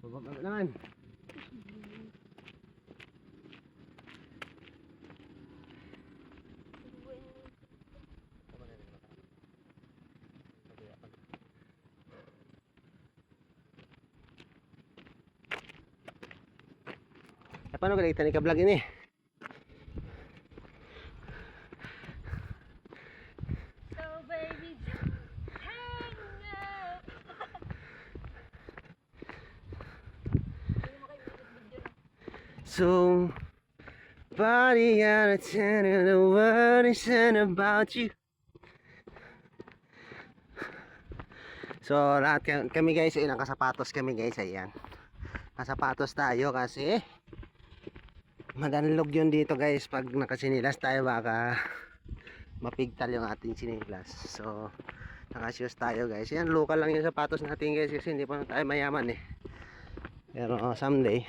Bababa naman. Paano galing tani ka vlog ini? So baby, hang up. So body out of 10 and the world is about you. So lahat kami guys ay nakasapatos kami guys, ayan. Nakasapatos tayo kasi madanlog yun dito guys. Pag nakasinilas tayo baka mapigtal yung ating sinilas. So nakashoes tayo guys. Yan, local lang yung sapatos natin guys kasi hindi pa tayo mayaman eh. Pero someday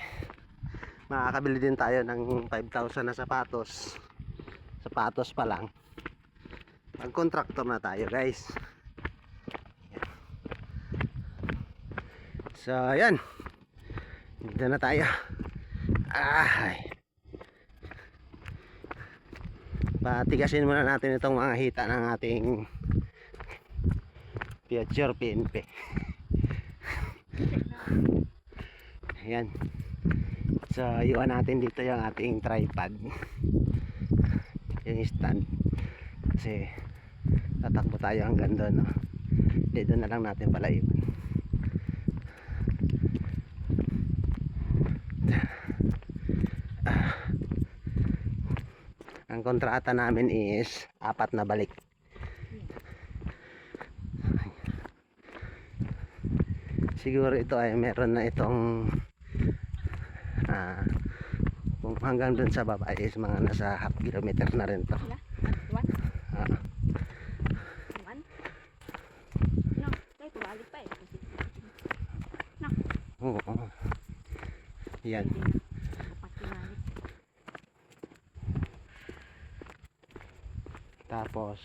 makakabili din tayo ng 5,000 na sapatos. Sapatos pa lang. Pag contractor na tayo guys. So ayan, dito na tayo. Patigasin muna natin itong mga hita ng ating future PNP. Ayan. So iwan natin dito yung ating tripod, yung stand, kasi tatakbo tayo hanggang doon, no? Dito na lang natin pala iwan. Ang kontrata namin is 4 na balik. Siguro ito ay meron na itong kung hanggang dun sa baba is mga nasa half kilometer na rin to. No, tayo balik pa eh. No. Oo. Yan. Tapos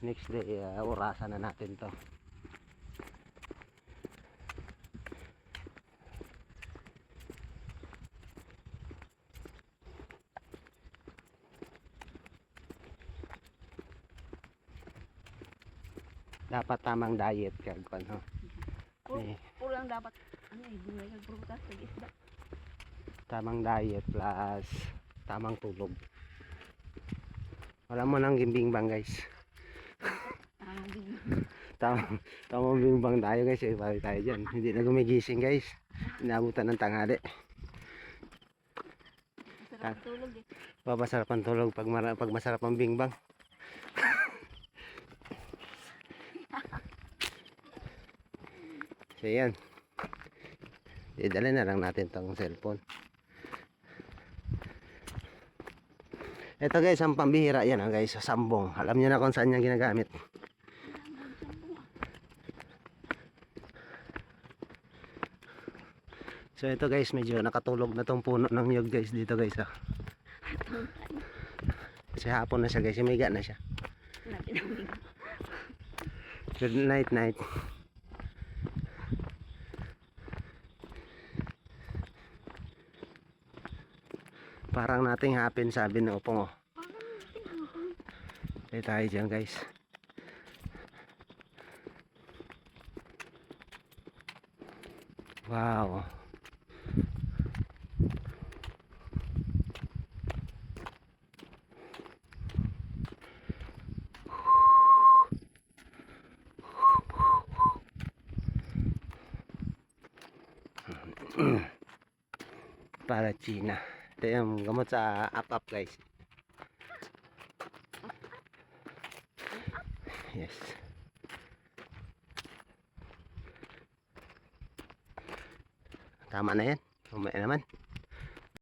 next day orasan na natin to. Dapat tamang diet kag ano. Puro lang dapat ano eh, gulay kag prutas kag isda. Tamang diet plus tamang tulog. Wala mo nang gimbingbang guys. Tamang bimbang tayo guys, balik tayo dyan. Hindi na gumigising guys. Inabutan ng tanghali. Masarap tulog eh. Masarap ang tulog pag masarap ang bingbang. So yan, idalhin na lang natin tong cellphone. Ito guys, ang pambihira yan guys, sambong. Alam niyo na kung saan niya ginagamit. So ito guys, medyo nakatulog na tong puno ng nyug guys dito guys. Kasi hapon na siya guys, umiga na siya. Good night night. Parang nating hapin, sabi ng upong oh. Dito tayo dyan guys. Wow. Para China. Ito yung gamot sa up guys. Yes. Tama na yan. Umay naman.